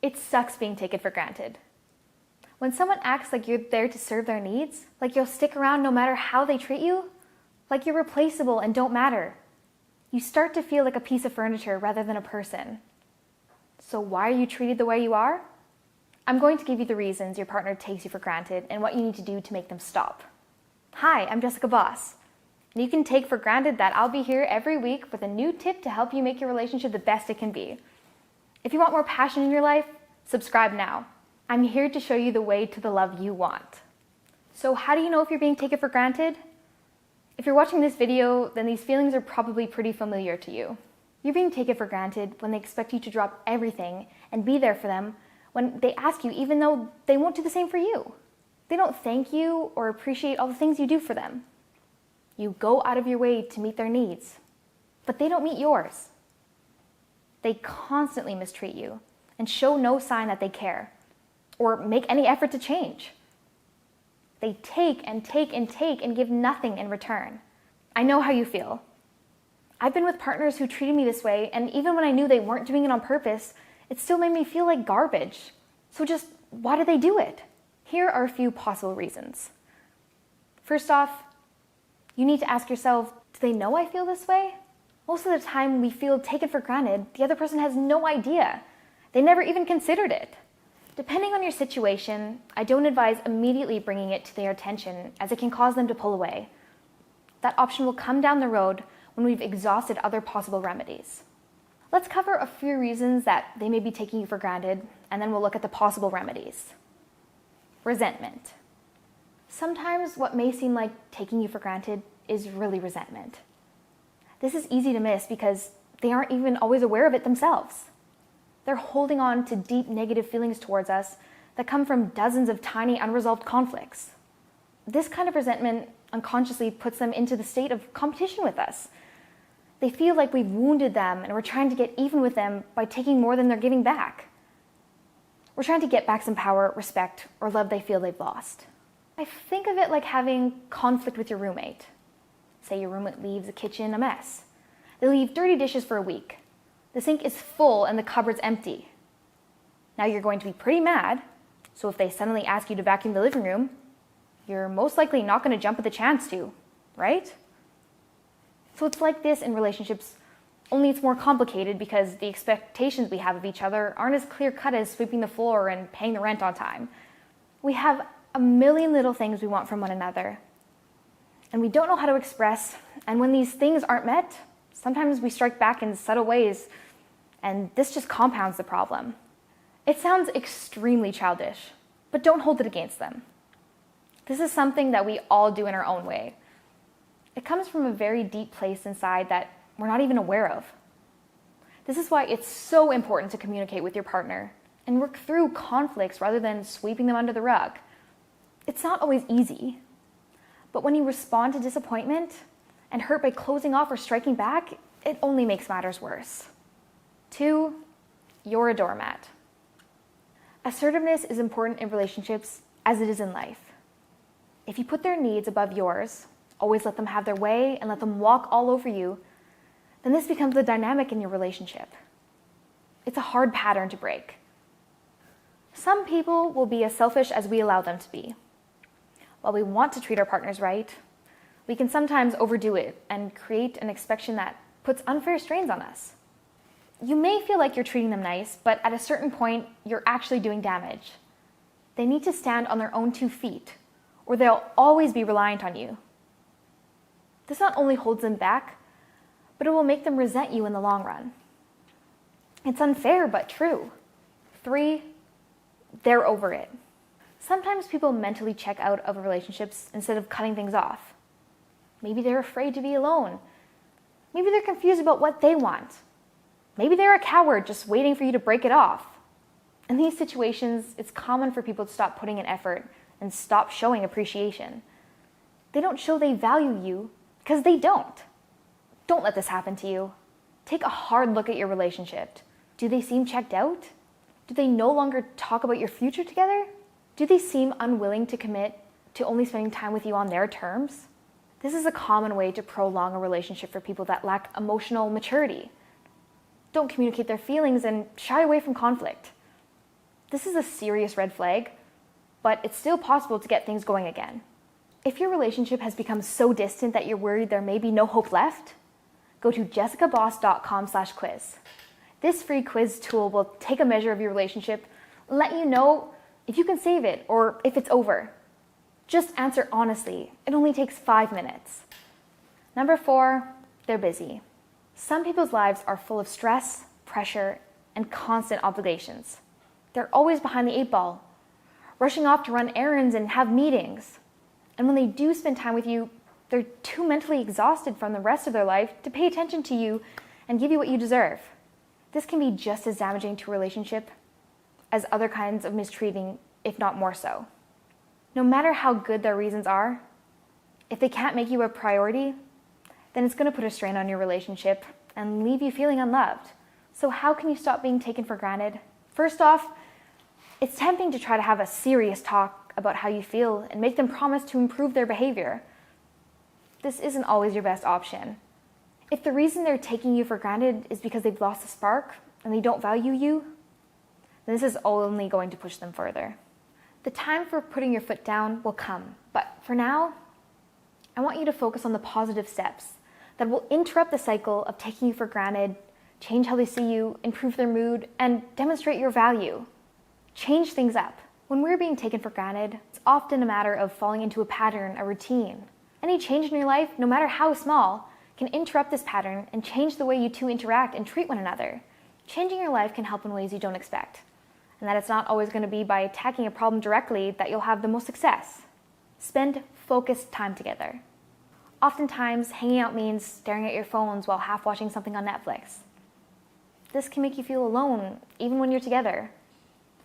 It sucks being taken for granted. When someone acts like you're there to serve their needs, like you'll stick around no matter how they treat you, like you're replaceable and don't matter, you start to feel like a piece of furniture rather than a person. So why are you treated the way you are? I'm going to give you the reasons your partner takes you for granted and what you need to do to make them stop. Hi, I'm Jessica Boss. And you can take for granted that I'll be here every week with a new tip to help you make your relationship the best it can be. If you want more passion in your life, subscribe now. I'm here to show you the way to the love you want. So how do you know if you're being taken for granted? If you're watching this video, then these feelings are probably pretty familiar to you. You're being taken for granted when they expect you to drop everything and be there for them when they ask you, even though they won't do the same for you. They don't thank you or appreciate all the things you do for them. You go out of your way to meet their needs, but they don't meet yours. They constantly mistreat you and show no sign that they care or make any effort to change. They take and take and take and give nothing in return. I know how you feel. I've been with partners who treated me this way, and even when I knew they weren't doing it on purpose, it still made me feel like garbage. So just, why do they do it? Here are a few possible reasons. First off, you need to ask yourself, do they know I feel this way? Most of the time we feel taken for granted, the other person has no idea. They never even considered it. Depending on your situation, I don't advise immediately bringing it to their attention, as it can cause them to pull away. That option will come down the road when we've exhausted other possible remedies. Let's cover a few reasons that they may be taking you for granted, and then we'll look at the possible remedies. Resentment. Sometimes what may seem like taking you for granted is really resentment. This is easy to miss because they aren't even always aware of it themselves. They're holding on to deep negative feelings towards us that come from dozens of tiny unresolved conflicts. This kind of resentment unconsciously puts them into the state of competition with us. They feel like we've wounded them and we're trying to get even with them by taking more than they're giving back. We're trying to get back some power, respect, or love they feel they've lost. I think of it like having conflict with your roommate. Say your roommate leaves the kitchen a mess. They leave dirty dishes for a week. The sink is full and the cupboard's empty. Now you're going to be pretty mad, so if they suddenly ask you to vacuum the living room, you're most likely not going to jump at the chance to, right? So it's like this in relationships, only it's more complicated because the expectations we have of each other aren't as clear-cut as sweeping the floor and paying the rent on time. We have a million little things we want from one another, and we don't know how to express, and when these things aren't met, sometimes we strike back in subtle ways, and this just compounds the problem. It sounds extremely childish, but don't hold it against them. This is something that we all do in our own way. It comes from a very deep place inside that we're not even aware of. This is why it's so important to communicate with your partner and work through conflicts rather than sweeping them under the rug. It's not always easy, but when you respond to disappointment and hurt by closing off or striking back, it only makes matters worse. 2, you're a doormat. Assertiveness is important in relationships as it is in life. If you put their needs above yours, always let them have their way and let them walk all over you, then this becomes the dynamic in your relationship. It's a hard pattern to break. Some people will be as selfish as we allow them to be. While we want to treat our partners right, we can sometimes overdo it and create an expectation that puts unfair strains on us. You may feel like you're treating them nice, but at a certain point, you're actually doing damage. They need to stand on their own 2 feet, or they'll always be reliant on you. This not only holds them back, but it will make them resent you in the long run. It's unfair, but true. 3, they're over it. Sometimes people mentally check out of relationships instead of cutting things off. Maybe they're afraid to be alone. Maybe they're confused about what they want. Maybe they're a coward just waiting for you to break it off. In these situations, it's common for people to stop putting in effort and stop showing appreciation. They don't show they value you because they don't. Don't let this happen to you. Take a hard look at your relationship. Do they seem checked out? Do they no longer talk about your future together? Do they seem unwilling to commit to only spending time with you on their terms? This is a common way to prolong a relationship for people that lack emotional maturity. Don't communicate their feelings and shy away from conflict. This is a serious red flag, but it's still possible to get things going again. If your relationship has become so distant that you're worried there may be no hope left, go to jessicaboss.com/quiz. This free quiz tool will take a measure of your relationship and let you know if you can save it or if it's over. Just answer honestly. It only takes 5 minutes. Number 4, they're busy. Some people's lives are full of stress, pressure, and constant obligations. They're always behind the 8 ball, rushing off to run errands and have meetings. And when they do spend time with you, they're too mentally exhausted from the rest of their life to pay attention to you and give you what you deserve. This can be just as damaging to a relationship as other kinds of mistreating, if not more so. No matter how good their reasons are, if they can't make you a priority, then it's going to put a strain on your relationship and leave you feeling unloved. So how can you stop being taken for granted? First off, it's tempting to try to have a serious talk about how you feel and make them promise to improve their behavior. This isn't always your best option. If the reason they're taking you for granted is because they've lost the spark and they don't value you, then this is only going to push them further. The time for putting your foot down will come, but for now, I want you to focus on the positive steps that will interrupt the cycle of taking you for granted, change how they see you, improve their mood, and demonstrate your value. Change things up. When we're being taken for granted, it's often a matter of falling into a pattern, a routine. Any change in your life, no matter how small, can interrupt this pattern and change the way you two interact and treat one another. Changing your life can help in ways you don't expect, and that it's not always going to be by attacking a problem directly that you'll have the most success. Spend focused time together. Oftentimes, hanging out means staring at your phones while half watching something on Netflix. This can make you feel alone, even when you're together.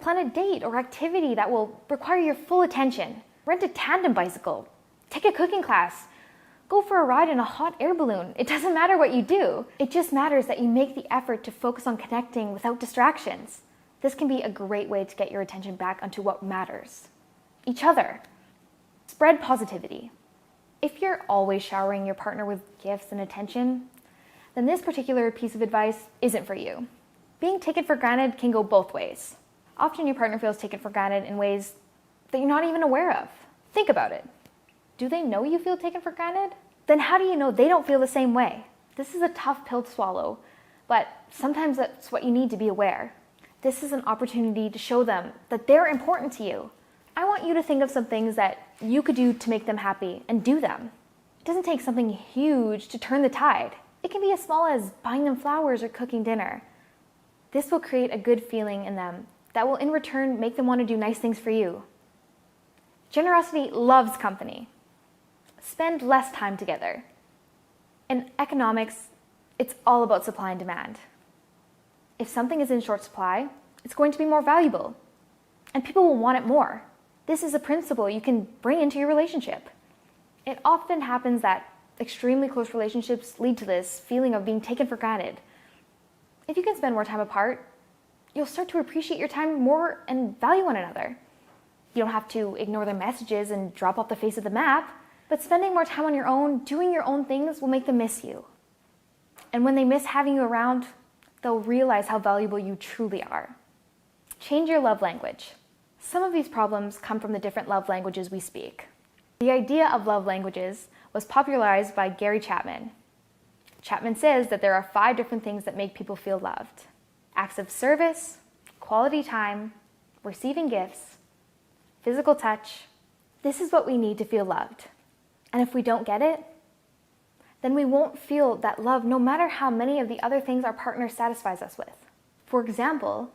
Plan a date or activity that will require your full attention. Rent a tandem bicycle. Take a cooking class. Go for a ride in a hot air balloon. It doesn't matter what you do. It just matters that you make the effort to focus on connecting without distractions. This can be a great way to get your attention back onto what matters. Each other. Spread positivity. If you're always showering your partner with gifts and attention, then this particular piece of advice isn't for you. Being taken for granted can go both ways. Often your partner feels taken for granted in ways that you're not even aware of. Think about it. Do they know you feel taken for granted? Then how do you know they don't feel the same way? This is a tough pill to swallow, but sometimes that's what you need to be aware. This is an opportunity to show them that they're important to you. I want you to think of some things that you could do to make them happy and do them. It doesn't take something huge to turn the tide. It can be as small as buying them flowers or cooking dinner. This will create a good feeling in them that will in return make them want to do nice things for you. Generosity loves company. Spend less time together. In economics, it's all about supply and demand. If something is in short supply, it's going to be more valuable, and people will want it more. This is a principle you can bring into your relationship. It often happens that extremely close relationships lead to this feeling of being taken for granted. If you can spend more time apart, you'll start to appreciate your time more and value one another. You don't have to ignore their messages and drop off the face of the map, but spending more time on your own, doing your own things will make them miss you. And when they miss having you around, they'll realize how valuable you truly are. Change your love language. Some of these problems come from the different love languages we speak. The idea of love languages was popularized by Gary Chapman. Chapman says that there are 5 different things that make people feel loved: acts of service, quality time, receiving gifts, physical touch. This is what we need to feel loved. And if we don't get it, then we won't feel that love no matter how many of the other things our partner satisfies us with. For example,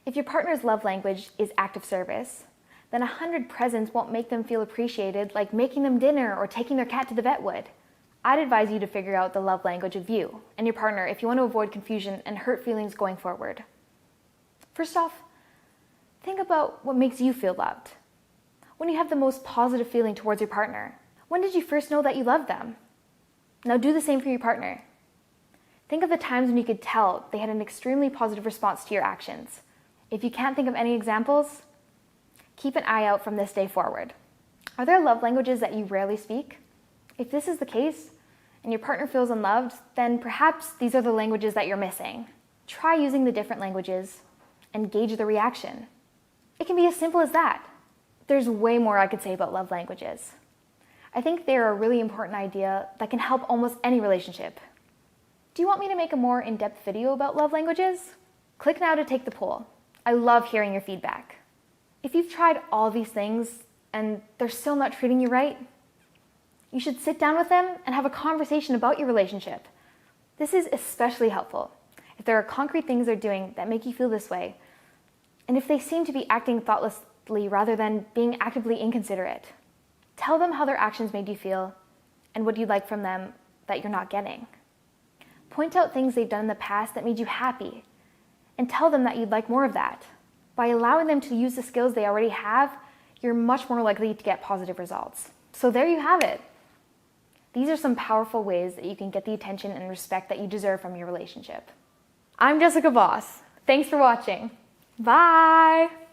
if your partner's love language is act of service, then 100 presents won't make them feel appreciated like making them dinner or taking their cat to the vet would. I'd advise you to figure out the love language of you and your partner if you want to avoid confusion and hurt feelings going forward. First off, think about what makes you feel loved. When you have the most positive feeling towards your partner, when did you first know that you loved them? Now do the same for your partner. Think of the times when you could tell they had an extremely positive response to your actions. If you can't think of any examples, keep an eye out from this day forward. Are there love languages that you rarely speak? If this is the case, and your partner feels unloved, then perhaps these are the languages that you're missing. Try using the different languages and gauge the reaction. It can be as simple as that. There's way more I could say about love languages. I think they're a really important idea that can help almost any relationship. Do you want me to make a more in-depth video about love languages? Click now to take the poll. I love hearing your feedback. If you've tried all these things and they're still not treating you right, you should sit down with them and have a conversation about your relationship. This is especially helpful if there are concrete things they're doing that make you feel this way, and if they seem to be acting thoughtlessly rather than being actively inconsiderate. Tell them how their actions made you feel and what you'd like from them that you're not getting. Point out things they've done in the past that made you happy, and tell them that you'd like more of that. By allowing them to use the skills they already have, you're much more likely to get positive results. So there you have it. These are some powerful ways that you can get the attention and respect that you deserve from your relationship. I'm Jessica Voss. Thanks for watching. Bye!